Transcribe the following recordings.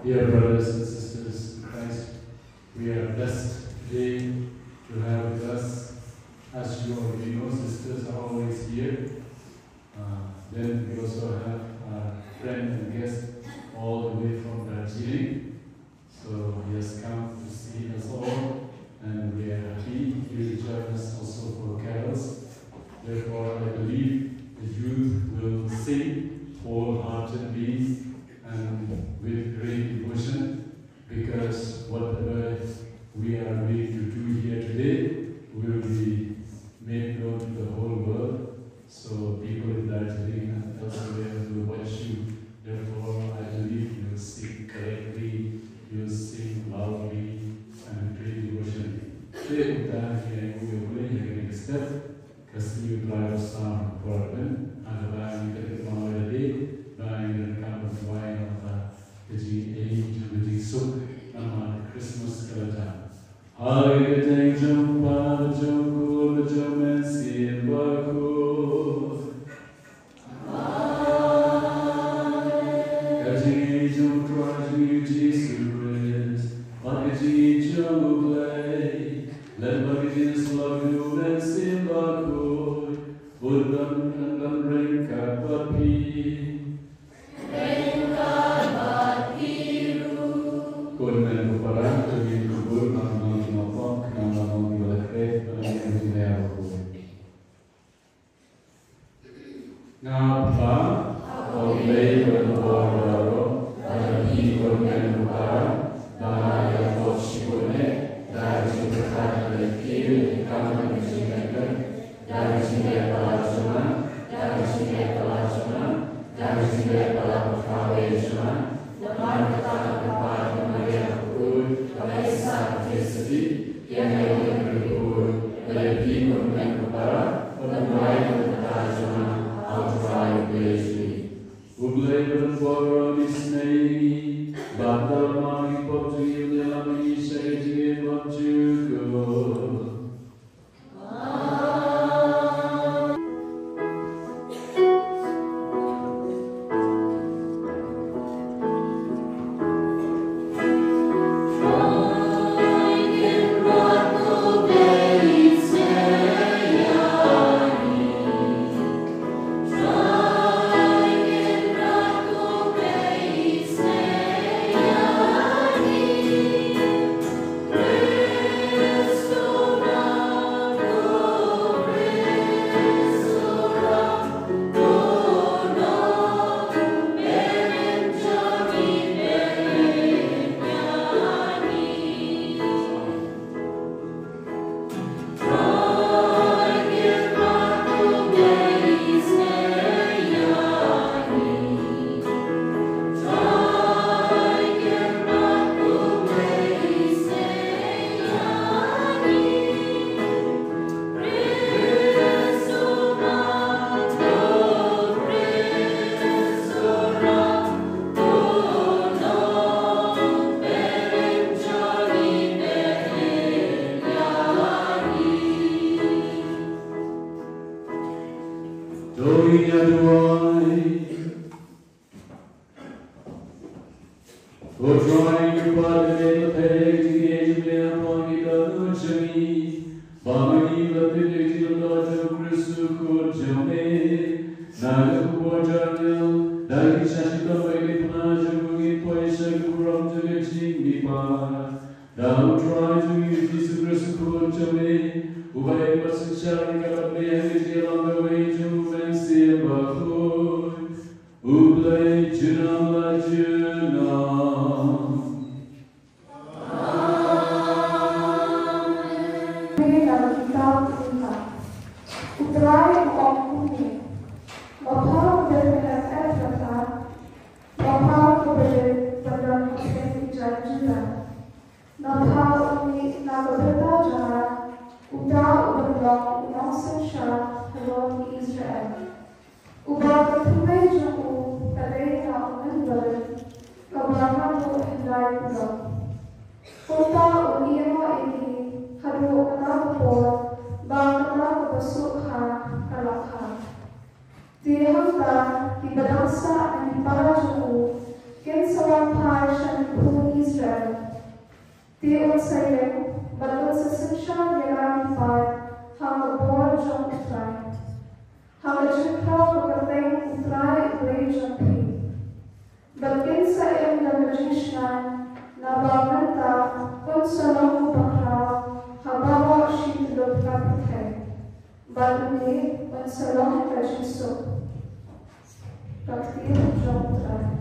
Dear brothers and sisters in Christ, we are blessed today to have with us, as you already know, sisters are always here. Then we also have our friend and guest all the way from Darjeeling. So he has come to see us all, and we are happy. He will join us also for carols. Therefore, I believe the youth will sing wholeheartedly and with great devotion, because whatever we are going to do here today will be made known to the whole world. So people in Darjeeling and elsewhere will watch you. Therefore, I believe you will sing correctly, you will sing loudly and with great devotion. Today, we will play a step. Kasi drive sound apartment, and the band that is already buying the kind of wine of the G8 soup and Christmas Kalajam. Hari Jam Pada Jam Jam Sin Baku. Kaji Jam Traji Jesus, Akaji Jam Play, let Bagis love you and sin Baku. Buddham and Renka Papi. Renka Papiru. Kunmen Kuparan, Tugin Kubur, Namang Nopok, Namang Balakret, Namang Jileaku. Ngapa, Oleh Berboro, Bagi Kunmen Kuparan, Bahaya Toshikune, Dari Superkan Lekir, Kaman Jileaku. Dari sini pelajaran, dari sini pelajaran, dari sini pelajaran, teman kata kepada Maria Pur, Kalesa Kristi, yang yang berpur, lebih mungkin kepada mulai pelajaran, outside Kristi. Ublay berpura di sini, batal mami potu dalam isai jiwa juga. Di hangta, di badansa, di para juku, ken sawan pai shan Tion sayang, balon sa sensya yalang par, hang bor jong utray. Hang chikra pagkateng utray ulay jong pi. Balkin sa iyong damajishnan, nabaganta kung sa long bakra, habawa shitulog kapitay. Baluni kung sa long kajiso. Kaktir jong utray.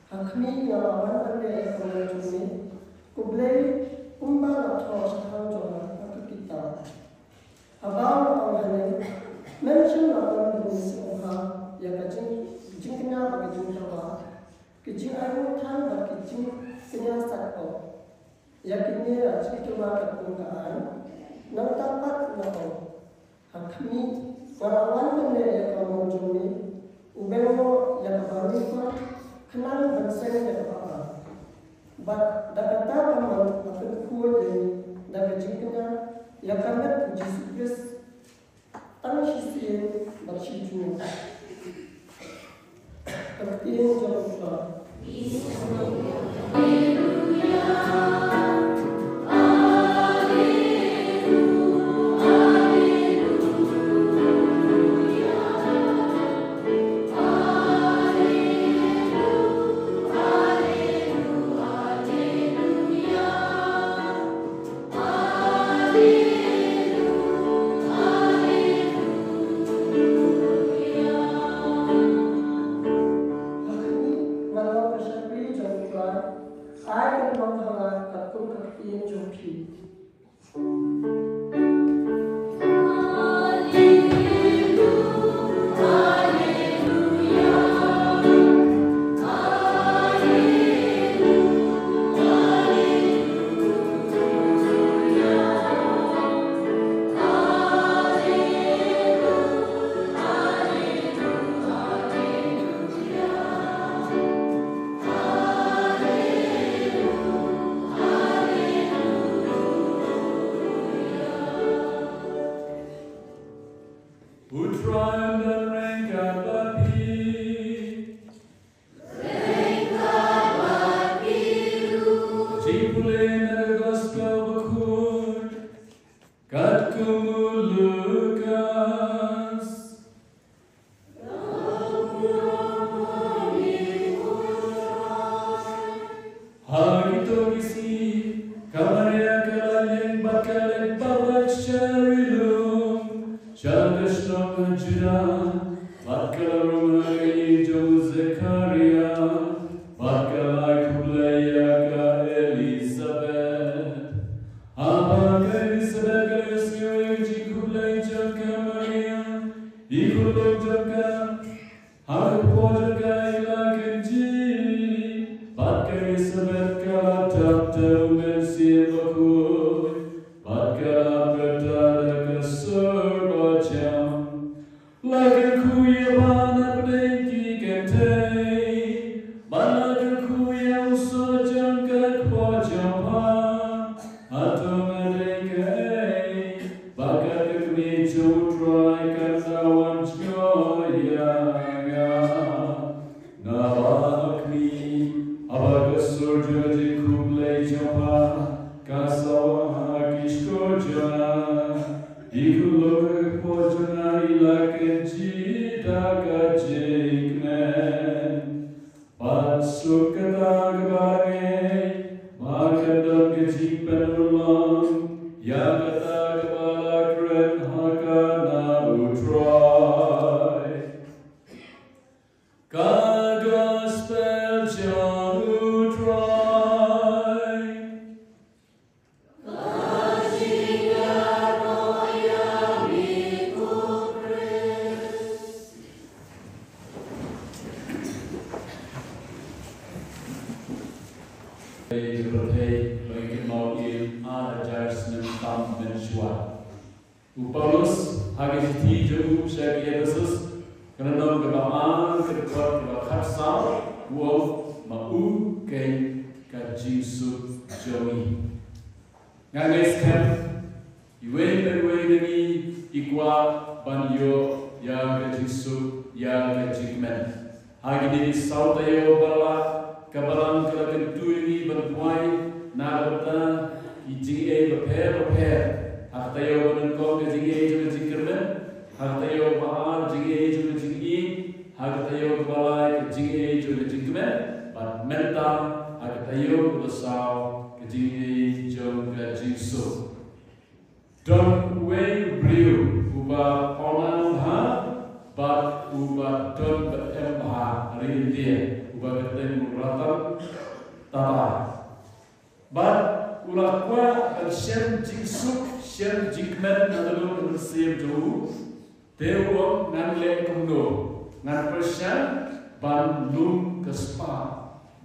Hakmi yang awan anda yang mengajukan kublai umbang kijing ayu than ba kijing kenya sakko yakini ra chikima kapungaan nang tapat na ko hakmi parawan ne kamu jumi ubemo yakabari ko kenal berseng ya apa bat dakata kaman akan kuat dan jingkina yakamet Jesus tan sisi bersiju Pertiin jawab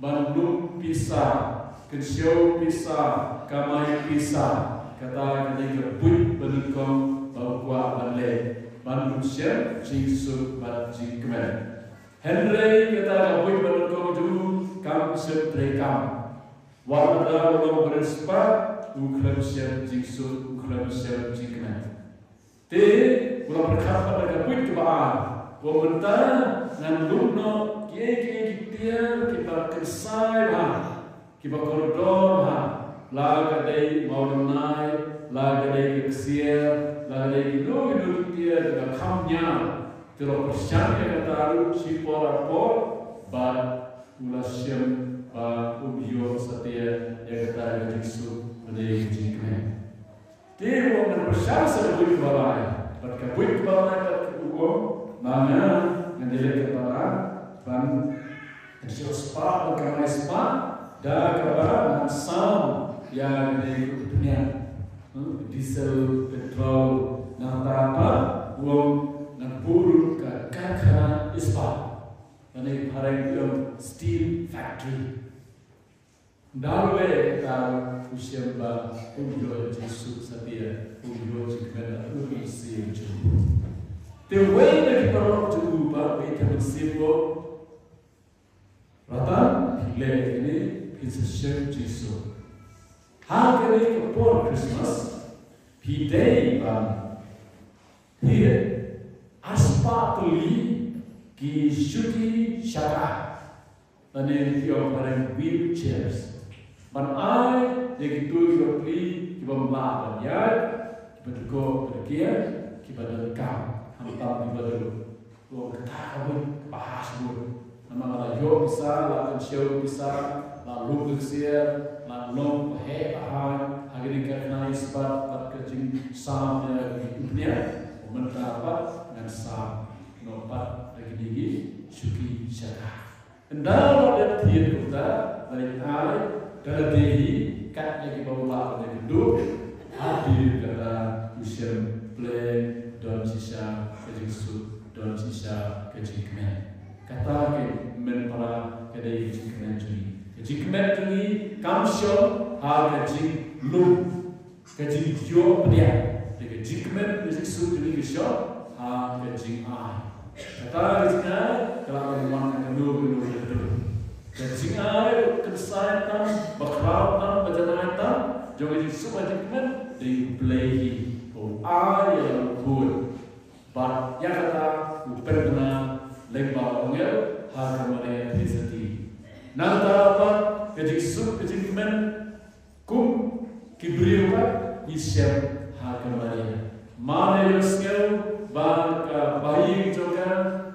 bandung pisah, kesiau pisah, kamai pisah, kata ketika pun berikong bawa balik, bandung siap jingsut bat jingkemen. Henry kata pun berikong tu kam siap terekam. Warna orang berespat, ukram siap jingsut, ukram siap jingkemen. Te ulang berkata pada pun kebaan, pemerintah nan lumno kiai kiai kita kesai kita koridor laga dei maunai laga dei kesier laga dei dulu dia dengan kamnya terus percaya kata si por bad ulasem ubio setia yang kata Yesus menjadi jingkren. Dia orang percaya sebut balai, berkebut balai berkumpul mana menjadi kepala ban Yesus pak berkamai sepak dah kabar sam yang di dunia diesel petrol nak apa uang nak buru ke karkhana ispat dan ini barang steel factory darwe kalau usia bah ubio Yesus setia ubio jikmena ubio siuju the way that kita orang cuba kita bersiap rata pilih ini it's a shame Yesus. Hari ini before Christmas, pidei bang, here aspatuli ki shuti shaka, dan ini dia orang wheelchairs. Ban ai yang itu dia beli kita melakukan ya, kita go pergi, kita dekam, hantar kita dulu, lo ketahui bahas dulu, nama yo bisa, lakukan show bisa. Lalu bersiap, lalu hebat, akhirnya kerana isbat pada kecing samnya hidupnya, mendapat dengan sam, nopat lagi tinggi, syuki syakah. Dalam ada tiada kita dari air, dari dehi, kat lagi bawa pada hidup, hadir kata musim play, don sisa kecing sud, don sisa kecing kemen. Kata ke menpara kedai kecing kemen juri. Jikmen tuni kamsyon harga jik lum kajik jo dia de jikmen jik su tuni kisyo harga jik ai kata jikna kalau memang kanu jik ai kesai tam bakrau tam bajaran tam jo jik su jikmen de play o ai yang good but ya kata uperna lemba ongel harga mana diseti nanta apa kejik sup kejik men kum kibriu ka isyam hakamaria mane yoskel ba ka bayi joka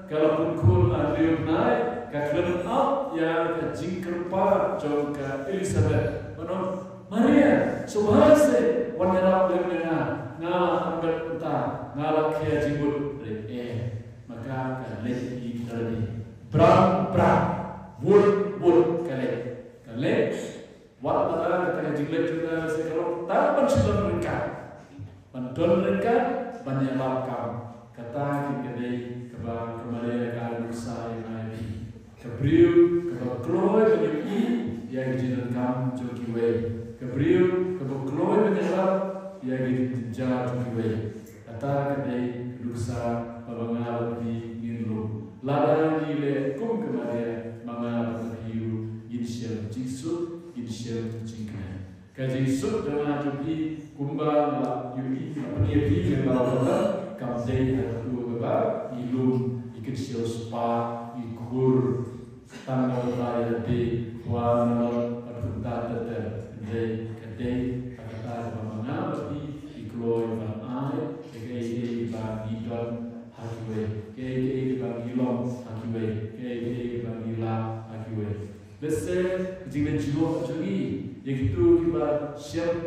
kalau pun ariu nai ka klen up ya ka jingkerpa joka Elizabeth ono Maria subhase wanera lenga na ambet uta ngala khia jibut maka ka lei tadi bram wood kale wat pada kata jinglet juga sekarang tanpa sudah mereka bantuan mereka banyak lakam kata kedai kebang kembali kalau saya nabi kebriu kebang kloy bagi yang jinan kam jokiwe kebriu kebang kloy menyerap yang dijajah jokiwe kata kedai lusa babangal di nginlu ladang ile kum kembali mangal hiu insyaallah jisu insyaallah jingkan kaji sub dengan jubi kumbang la yubi apni membawa kamdei atu baba ilum ikut spa ikur tanggal raya di wan pertunta de kadei kata mangal di ikloy ban ai kei ba idon hakiwe kei ba ilom hakiwe kei ba ila hakiwe Besar jika jiwa jadi, yang itu kita siap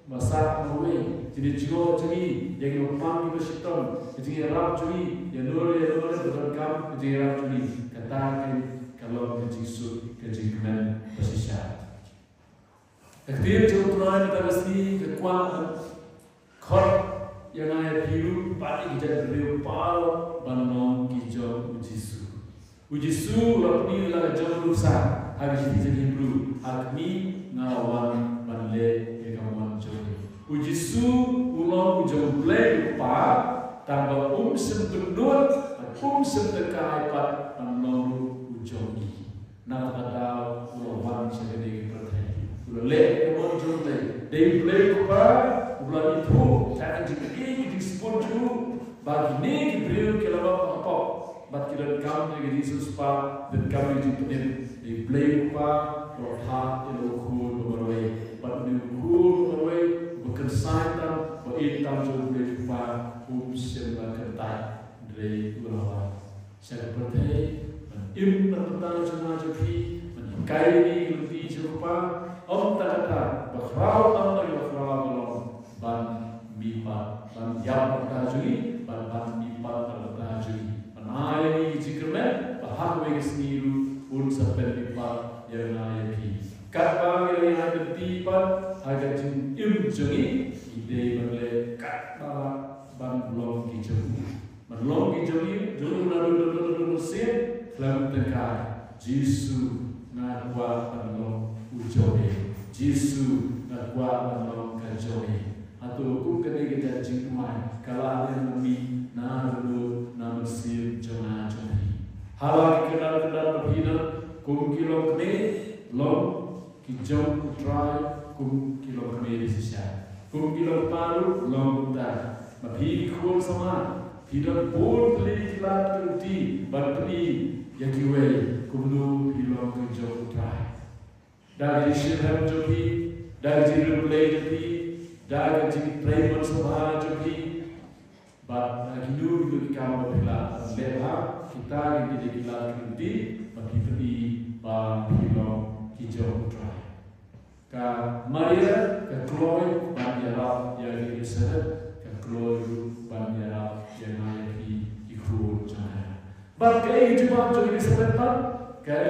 masak mui. Jadi jiwa jadi, yang memang kita sitam. Jadi rap jadi, yang nur berkam. Jadi rap jadi, katakan kalau kejisu kejiman bersisa. Ketika jauh kita mesti kekuatan khot yang ada hidup pada kita beriu pal banon kijau ujisu. Ujisu lapni la jauh besar. Hari ini Hebrew hakmi ngawan banle ekawan jodi. Ujisu ulang ujung play pa tambah sempendut semtekai pat menolong ujung ini. Nak ada ulang sedih bertanya. Ulale ekawan jodi. They play pa ulang itu jangan jadi disebut dulu bagi ni Hebrew kelabak apa. But kita kami jadi susah dan kami jadi di play pa rohat elokur berway, but elokur berway berkesan beritam jadi pa sembah kertai dari ulawan. Saya bertanya, pertanyaan jangan jadi meningkai ni lebih jerupa. Tak kata berkau lagi berkau belum ban mipat ban jam bertajui ban mipat bertajui. Hari jika bahag sendiri pun sampai lipat yang naik. Kat yang ada tipat agak jengi ide boleh kat ban belum kijungi. Belum kijungi dulu lalu sih dalam tengah Yesus ngakwa belum ujoe. Yesus ngakwa belum kajoe. Atau hukum kena jingkuai kalau ada nabi nalu namsir jona joni. Halal kenal berbina kum kilo kene long kijong utrai kum kilo kene disisya. Kum kilo paru long utar. Mapi kul sama tidak pun beli kilat kerti beri yakiwe kumlu kilo kijong utrai. Dari siham joki dari jiru play joki. Dari jadi pelayan bersama jadi, but hidup itu dikawal bila lelah kita jadi gila kerti bagi beri bangkilo hijau try. Ka Maria ka Chloe bandiarap yang disebut ka Chloe bandiarap yang naik ikut jaya. But kaya cuma jadi disebut pat ka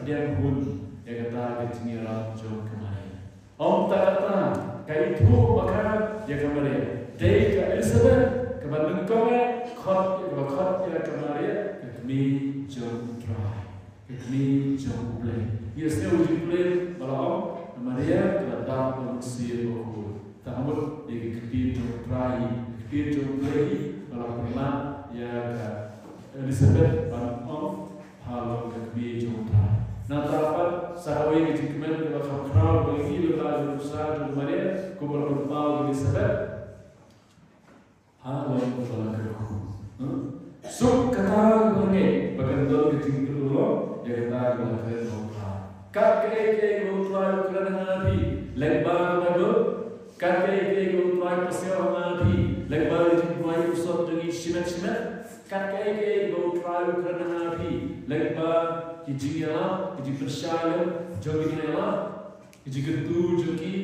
dia pun yang kata ketinggalan jauh kemana. Om tak kata kaya itu maka dia kemarin. Dia ke Elizabeth kemarin kau khot ya kemarin kami jauh try, kami jauh play. Ia setiap uji play malam kemarin terdapat manusia berkuat. Tamat dia kami jauh try, kami jauh play malam pelan ya Elizabeth ban halau kami jauh try. Natapat sahabat yang dikmen dalam khawal bagi lepas berusaha dan mana kubur berpau Elizabeth halau dalam kerku. Suk kata lagi bagandol ketinggi dulu dia kata dalam kerku. Kakek gotrai kerana nabi lebar lagu kakek gotrai pasal nabi lebar gotrai usap dengan simet. Kakek gotrai kerana nabi lebar Kijingalah, kiji persyaya, jogingalah, kiji getu jogi,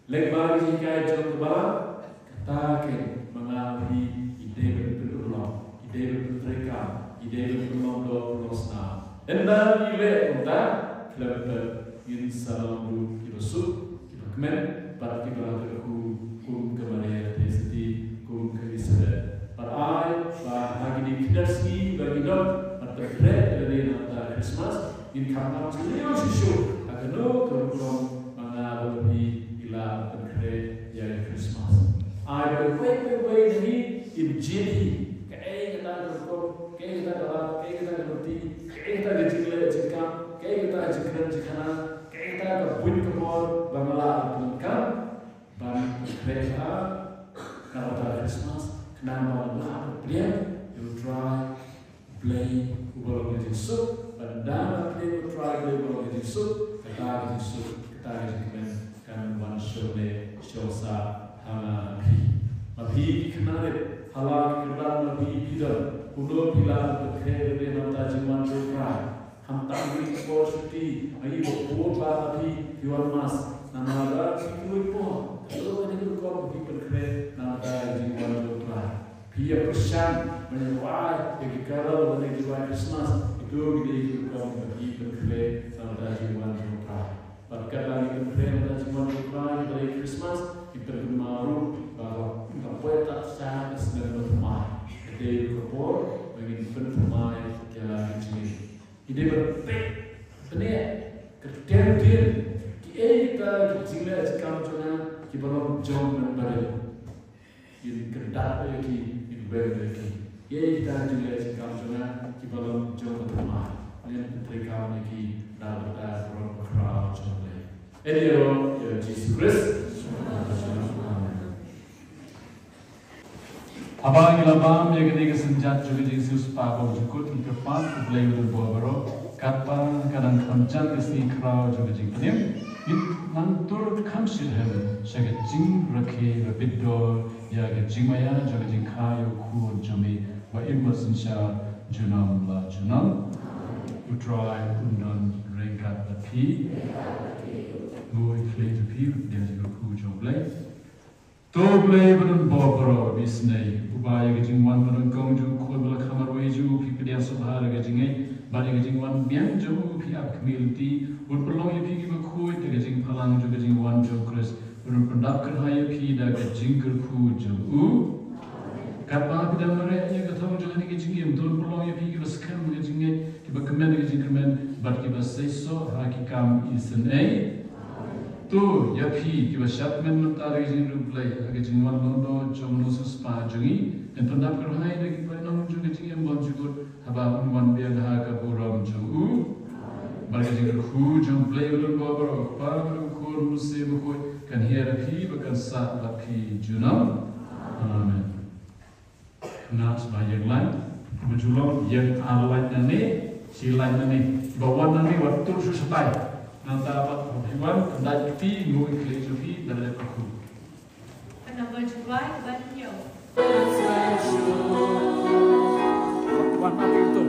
lebar kiji kaya jom kebal, katakan mengapi ide berpeluang, ide berperekam, ide berpeluang losna. Enda ile unta, kelebet insalam lu kilosuk, kilokmen, pada kibalah terku kum kemana tesiti kum kerisada. Parai, hari ini kita sih bagi dok, pada dari Christmas in kamar sendiri susu akan kerumah mana lebih ilah terkait ya Christmas. Ada wait ini jadi kayak kita berkor, kayak kita dalam, kayak kita berarti, kayak kita dijilai jika, kayak kita jikran jikana, kayak kita berbunyi kemor bangla bukan bang mereka kalau Christmas kenapa lah dia you try play ubah Yesus. Dan kita try berbuat Yesus, kita kan manusia shosa hana mabi kenal halal kerana mabi bidal ulo bila berkait dengan tajiman berkah hamta ini positif ayi berbuat mabi jual mas nama ada itu pun kalau kita berkait nama tajiman berkah dia pesan menyuai bagi kalau menyuai Christmas itu kita bagi berkait sama tajiman berkah. Berkat lagi berkait tajiman berkah dari Christmas kita bermaru bahwa kita tak sangat senang bermain. Kita berkor bagi bermain jalan kecil. Ide berpek, benar Ketentin kita kecilnya sekarang cuma kita belum jauh memberi. Ini kerja lagi, ini beri lagi. Kita juga sekarang cuma kita belum jauh berteman. Ini mereka lagi dapat berperang cuma. Elio ya Yesus Kristus. Abang ilabam ya ketika senjat juga Yesus Papa jukut berpan play with bobero kapa kadang kancan kesini crowd juga jingpnim it nantur kamsil heaven saya jing rakhe rabiddo ya ke jingmaya juga jing kayo ku jami wa immersionsha junam la junam utrai undon rengkat api mu play to pi dia juga ku joblay Toblay beran bobro bisnei ubaya gajing wan beran kongju khobla khamar weju pi pedian subhar gajingai bari gajing wan biang jo pi ab community ur perlong pi ki khoi te gajing phalang jo gajing wan jo kris ur pendap kan haya pi da gajing ker khu jo u kapa pidam mare ya gathong jo ni gajing yem dur perlong pi ki baskan gajingai ki ba kemen gajing kemen bar ki basai so hakikam isen ei tu ya pi ki bashat men mentar gajing ruplay gajing wan londo jom nosus pa jungi dan pendap kan haya da ki pa nong jo gajing yem bon jugut haba wan bian ha ka buram jo u bar gajing khu jom play ulun bobro pa kur musim khoi kan hiera pi bakan sa la pi junam amen nas ba yang lain menjulong yang alain nane silain nane bawan nane waktu susatai nanti dapat hewan kendali pi ngui keleju pi dari aku Number 2 banyo Tuan apa itu